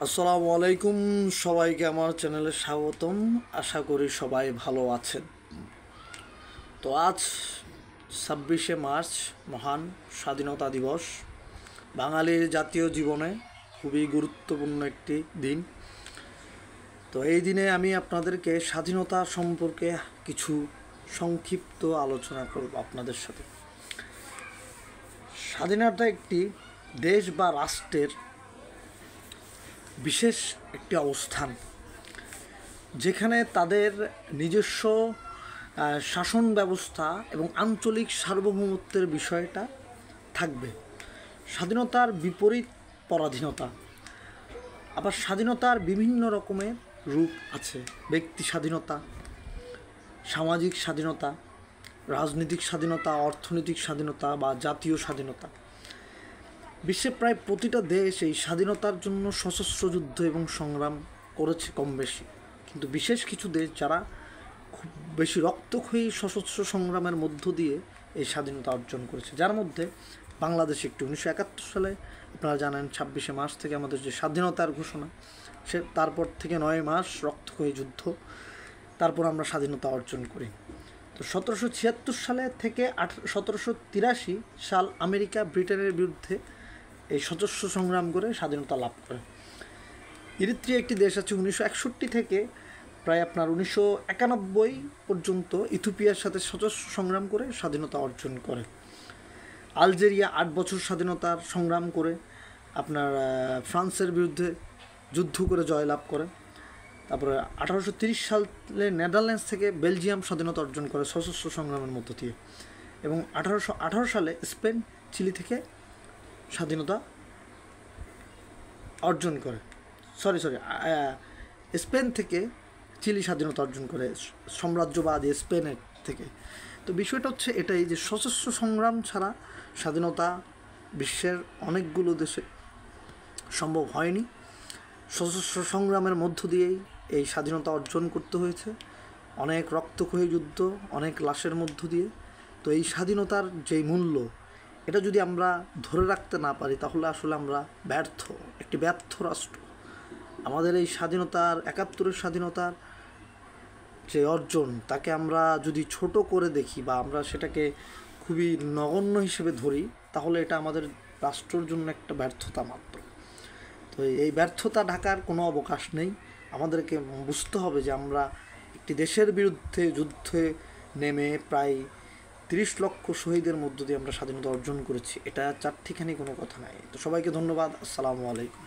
আসসালামু আলাইকুম, সবাইকে আমার চ্যানেলে স্বাগতম। আশা করি সবাই ভালো আছেন। তো আজ 26শে মার্চ মহান স্বাধীনতা দিবস। বাঙালির জাতীয় জীবনে খুবই গুরুত্বপূর্ণ একটি দিন। তো এই দিনে আমি আপনাদেরকে স্বাধীনতা সম্পর্কে কিছু সংক্ষিপ্ত আলোচনা করব আপনাদের সাথে। স্বাধীনতা একটি দেশ বা রাষ্ট্রের বিশেষ একটি অবস্থান, যেখানে তাদের নিজস্ব শাসন ব্যবস্থা এবং আঞ্চলিক সার্বভৌমত্বের বিষয়টা থাকবে। স্বাধীনতার বিপরীত পরাধীনতা। আবার স্বাধীনতার বিভিন্ন রকমের রূপ আছে। ব্যক্তি স্বাধীনতা, সামাজিক স্বাধীনতা, রাজনৈতিক স্বাধীনতা, অর্থনৈতিক স্বাধীনতা বা জাতীয় স্বাধীনতা। বিশ্বের প্রায় প্রতিটা দেশ এই স্বাধীনতার জন্য সশস্ত্র যুদ্ধ এবং সংগ্রাম করেছে কম বেশি, কিন্তু বিশেষ কিছু দেশ যারা খুব বেশি রক্তক্ষয়ী সশস্ত্র সংগ্রামের মধ্য দিয়ে এই স্বাধীনতা অর্জন করেছে, যার মধ্যে বাংলাদেশ একটি। 1971 সালে আপনারা জানেন 26শে মার্চ থেকে আমাদের যে স্বাধীনতার ঘোষণা, তারপর থেকে 9 মাস রক্তক্ষয়ী যুদ্ধ, তারপর আমরা স্বাধীনতা অর্জন করি। তো 1776 সালে থেকে 1783 সাল আমেরিকা ব্রিটেনের বিরুদ্ধে এই সশস্ত্র সংগ্রাম করে স্বাধীনতা লাভ করে। ইরিত্রিয়া একটি দেশ আছে, 1961 থেকে প্রায় আপনার 1991 পর্যন্ত ইথিওপিয়ার সাথে সশস্ত্র সংগ্রাম করে স্বাধীনতা অর্জন করে। আলজেরিয়া 8 বছর স্বাধীনতার সংগ্রাম করে আপনার ফ্রান্সের বিরুদ্ধে যুদ্ধ করে জয়লাভ করে। তারপরে 1830 সালে নেদারল্যান্ডস থেকে বেলজিয়াম স্বাধীনতা অর্জন করে সশস্ত্র সংগ্রামের মধ্য দিয়ে। এবং 1818 সালে স্পেন চিলি থেকে স্বাধীনতা অর্জন করে। স্পেন থেকে চিলি স্বাধীনতা অর্জন করে, সাম্রাজ্যবাদী স্পেনের থেকে। তো বিষয়টা হচ্ছে এটাই যে সশস্ত্র সংগ্রাম ছাড়া স্বাধীনতা বিশ্বের অনেকগুলো দেশে সম্ভব হয়নি। সশস্ত্র সংগ্রামের মধ্য দিয়েই এই স্বাধীনতা অর্জন করতে হয়েছে, অনেক রক্তক্ষয়ী যুদ্ধ, অনেক লাশের মধ্য দিয়ে। তো এই স্বাধীনতার যেই মূল্য, এটা যদি আমরা ধরে রাখতে না পারি তাহলে আসলে আমরা একটি ব্যর্থ রাষ্ট্র। আমাদের এই স্বাধীনতার 71-এর স্বাধীনতার যে অর্জন, তাকে আমরা যদি ছোট করে দেখি বা আমরা সেটাকে খুবই নগণ্য হিসেবে ধরি, তাহলে এটা আমাদের রাষ্ট্রের জন্য একটা ব্যর্থতা মাত্র। তো এই ব্যর্থতা ঢাকার কোনো অবকাশ নেই। আমাদেরকে বুঝতে হবে যে আমরা একটি দেশের বিরুদ্ধে যুদ্ধে নেমে প্রায় 30 লক্ষ শহীদের মধ্য দিয়ে আমরা স্বাধীনতা অর্জন করেছি। এটা চারটিখানি কোনো কথা নাই। তো সবাইকে ধন্যবাদ। আসসালামু আলাইকুম।